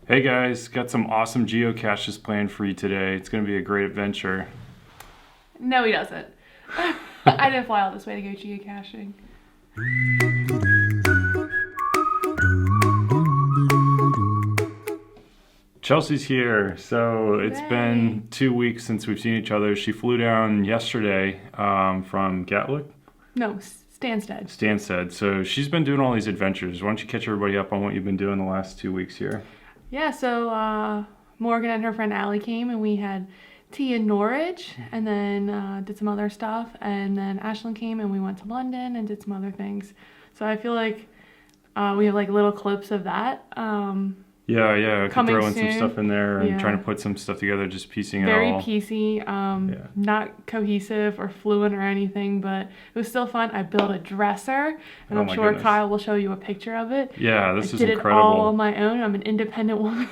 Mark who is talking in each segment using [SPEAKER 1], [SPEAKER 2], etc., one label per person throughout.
[SPEAKER 1] Hey guys, got some awesome geocaches planned for you today. It's going to be a great adventure.
[SPEAKER 2] No, he doesn't. I didn't fly all this way to go geocaching.
[SPEAKER 1] Chelsea's here. So it's been 2 weeks since we've seen each other. She flew down yesterday from Gatwick?
[SPEAKER 2] No, Stansted.
[SPEAKER 1] Stansted. So she's been doing all these adventures. Why don't you catch everybody up on what you've been doing the last 2 weeks here?
[SPEAKER 2] Yeah, so Morgan and her friend Allie came and we had tea in Norwich and then did some other stuff. And then Ashlyn came and we went to London and did some other things. So I feel like we have like little clips of that.
[SPEAKER 1] Yeah, I could throw in some
[SPEAKER 2] soon.
[SPEAKER 1] stuff in there and
[SPEAKER 2] Yeah.
[SPEAKER 1] trying to put some stuff together, just piecing it
[SPEAKER 2] Very
[SPEAKER 1] all.
[SPEAKER 2] piecey, not cohesive or fluent or anything, but it was still fun. I built a dresser, and
[SPEAKER 1] Oh
[SPEAKER 2] I'm
[SPEAKER 1] my
[SPEAKER 2] sure
[SPEAKER 1] goodness.
[SPEAKER 2] Kyle will show you a picture of it.
[SPEAKER 1] Yeah, this is
[SPEAKER 2] did
[SPEAKER 1] incredible.
[SPEAKER 2] it all on my own. I'm an independent woman.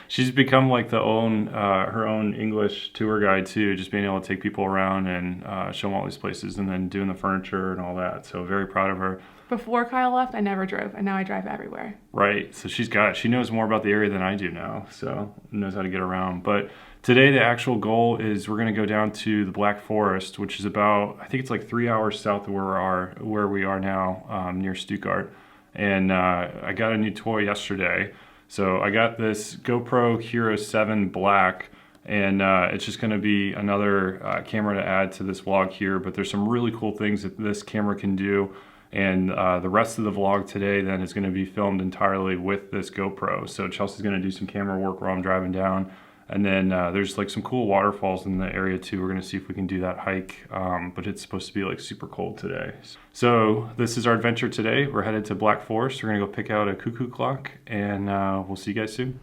[SPEAKER 1] She's become like her own English tour guide too, just being able to take people around and show them all these places and then doing the furniture and all that. So very proud of her.
[SPEAKER 2] Before Kyle left, I never drove, and now I drive everywhere.
[SPEAKER 1] Right, so she knows more about the area than I do now, so knows how to get around. But today the actual goal is we're going to go down to the Black Forest, which is about, I think it's like 3 hours south of where we are now, near Stuttgart. And I got a new toy yesterday. So I got this GoPro Hero 7 Black, and it's just going to be another camera to add to this vlog here. But there's some really cool things that this camera can do. And the rest of the vlog today then is going to be filmed entirely with this GoPro. So Chelsea's going to do some camera work while I'm driving down. And then there's like some cool waterfalls in the area too. We're going to see if we can do that hike, but it's supposed to be like super cold today. So this is our adventure today. We're headed to Black Forest. We're going to go pick out a cuckoo clock, and we'll see you guys soon.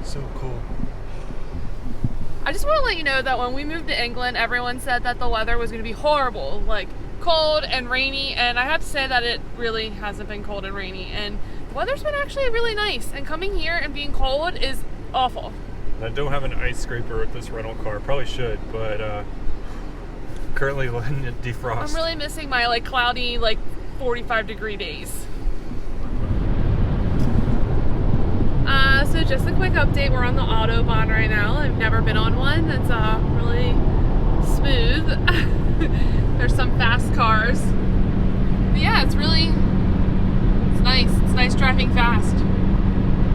[SPEAKER 1] So cool.
[SPEAKER 2] I just want to let you know that when we moved to England, everyone said that the weather was going to be horrible, like cold and rainy, and I have to say that it really hasn't been cold and rainy, and the weather's been actually really nice, and coming here and being cold is awful.
[SPEAKER 1] I don't have an ice scraper with this rental car. Probably should, but currently letting it defrost.
[SPEAKER 2] I'm really missing my like cloudy, like 45-degree days. So just a quick update, we're on the Autobahn right now. I've never been on one. That's really smooth. There's some fast cars. But yeah, it's nice. It's nice driving fast.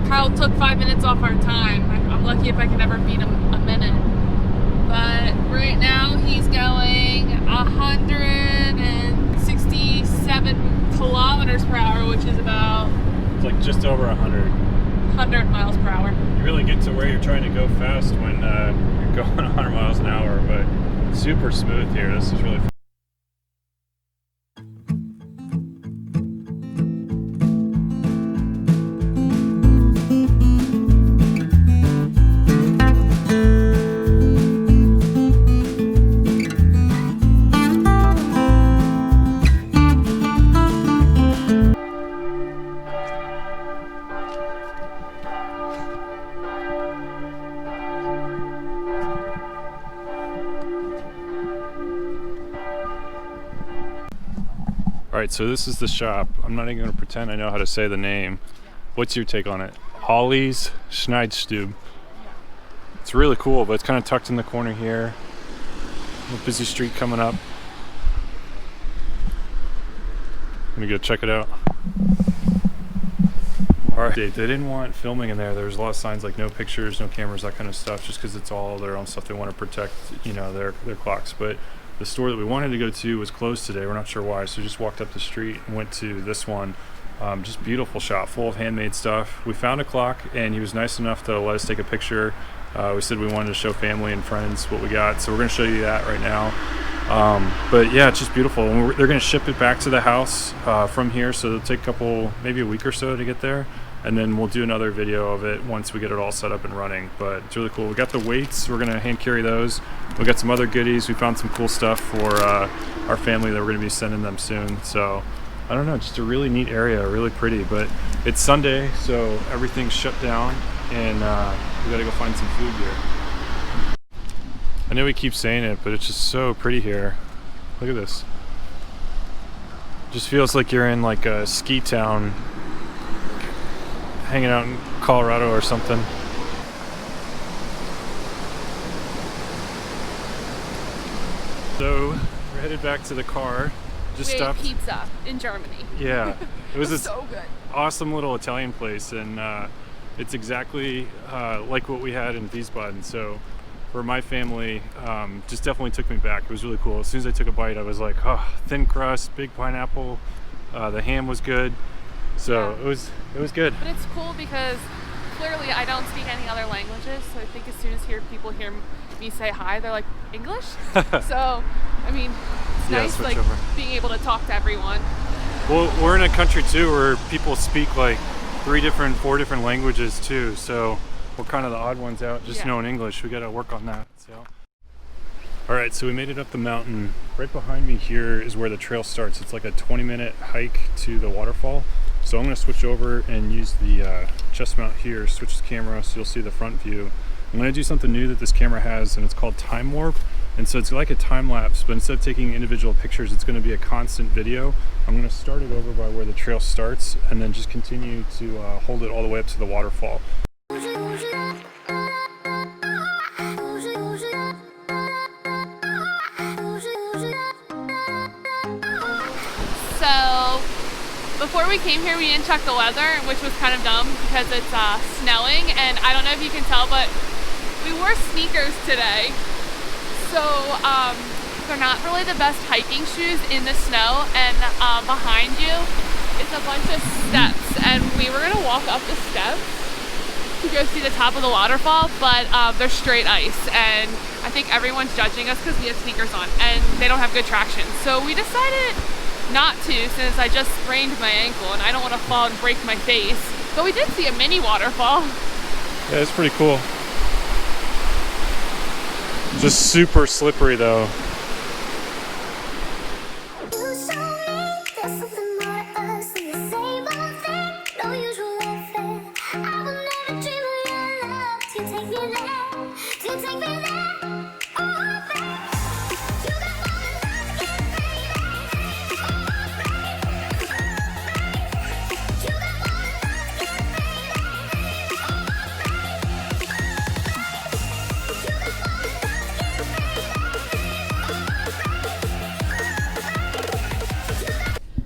[SPEAKER 2] Kyle took 5 minutes off our time. I'm lucky if I can ever beat him a minute. But right now he's going 167 kilometers per hour, which is about...
[SPEAKER 1] It's like just over 100
[SPEAKER 2] miles per hour.
[SPEAKER 1] You really get to where you're trying to go fast when you're going 100 miles an hour, but super smooth here. This is really fun. Alright, so this is the shop. I'm not even going to pretend I know how to say the name. What's your take on it? Holly's Schneidstube. It's really cool, but it's kind of tucked in the corner here. A busy street coming up. I'm going to go check it out. Alright, they didn't want filming in there. There's a lot of signs like no pictures, no cameras, that kind of stuff, just because it's all their own stuff. They want to protect, you know, their clocks. But the store that we wanted to go to was closed today. We're not sure why, so we just walked up the street and went to this one. Just beautiful shop, full of handmade stuff. We found a clock, and he was nice enough to let us take a picture. We said we wanted to show family and friends what we got, so we're going to show you that right now. But yeah, it's just beautiful. And they're going to ship it back to the house from here, so it'll take maybe a week or so to get there. And then we'll do another video of it once we get it all set up and running. But it's really cool. We got the weights. We're going to hand carry those. We got some other goodies. We found some cool stuff for our family that we're going to be sending them soon. So I don't know, just a really neat area, really pretty. But it's Sunday, so everything's shut down, and we got to go find some food here. I know we keep saying it, but it's just so pretty here. Look at this. Just feels like you're in like a ski town hanging out in Colorado or something. So we're headed back to the car. Just
[SPEAKER 2] we
[SPEAKER 1] stopped.
[SPEAKER 2] ate pizza in Germany.
[SPEAKER 1] Yeah, it was this
[SPEAKER 2] so good.
[SPEAKER 1] awesome little Italian place, and it's exactly like what we had in Wiesbaden. So for my family, just definitely took me back. It was really cool. As soon as I took a bite, I was like, oh, thin crust, big pineapple. The ham was good. So
[SPEAKER 2] Yeah.
[SPEAKER 1] it was good.
[SPEAKER 2] But it's cool because clearly I don't speak any other languages, so I think as soon as people hear me say hi, they're like, English? So, I mean, it's
[SPEAKER 1] Yeah,
[SPEAKER 2] nice
[SPEAKER 1] switch
[SPEAKER 2] like
[SPEAKER 1] over.
[SPEAKER 2] being able to talk to everyone.
[SPEAKER 1] Well, we're in a country too where people speak like 4 different languages too. So we're kind of the odd ones out just
[SPEAKER 2] Yeah.
[SPEAKER 1] knowing English. We got to work on that. So. All right, so we made it up the mountain. Right behind me here is where the trail starts. It's like a 20-minute hike to the waterfall. So I'm gonna switch over and use the chest mount here, switch the camera so you'll see the front view. I'm gonna do something new that this camera has, and it's called time warp. And so it's like a time lapse, but instead of taking individual pictures, it's gonna be a constant video. I'm gonna start it over by where the trail starts and then just continue to hold it all the way up to the waterfall.
[SPEAKER 2] So, before we came here, we didn't check the weather, which was kind of dumb because it's snowing, and I don't know if you can tell, but we wore sneakers today. So, they're not really the best hiking shoes in the snow, and behind you, it's a bunch of steps, and we were gonna walk up the steps to go see the top of the waterfall, but they're straight ice, and I think everyone's judging us because we have sneakers on, and they don't have good traction. So we decided not to, since I just sprained my ankle and I don't want to fall and break my face. But we did see a mini waterfall.
[SPEAKER 1] Yeah, it's pretty cool. Just super slippery though.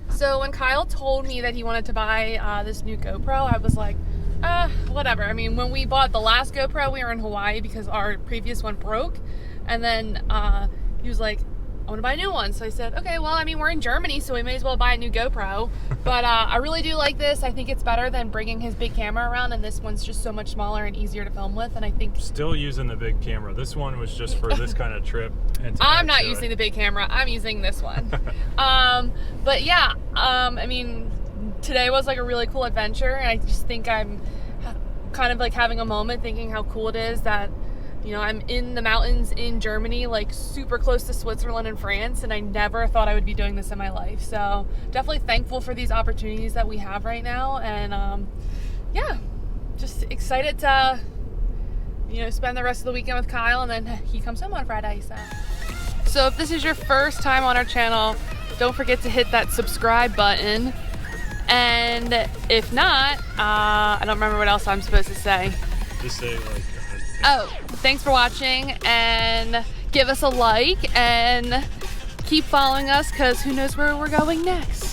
[SPEAKER 2] So when Kyle told me that he wanted to buy this new GoPro, I was like, whatever. I mean, when we bought the last GoPro, we were in Hawaii because our previous one broke. And then he was like, I want to buy a new one. So I said, okay, well, I mean, we're in Germany, so we may as well buy a new GoPro. But I really do like this. I think it's better than bringing his big camera around, and this one's just so much smaller and easier to film with. And I think
[SPEAKER 1] Still using the big camera. This one was just for this kind of trip. And
[SPEAKER 2] I'm not using the big camera. I'm using this one. But yeah, I mean, today was like a really cool adventure, and I just think I'm kind of like having a moment thinking how cool it is that, you know, I'm in the mountains in Germany, like super close to Switzerland and France, and I never thought I would be doing this in my life. So definitely thankful for these opportunities that we have right now, and yeah, just excited to, you know, spend the rest of the weekend with Kyle, and then he comes home on Friday. So if this is your first time on our channel, don't forget to hit that subscribe button. And if not, I don't remember what else I'm supposed to say.
[SPEAKER 1] Just say like.
[SPEAKER 2] Oh, thanks for watching, and give us a like and keep following us because who knows where we're going next.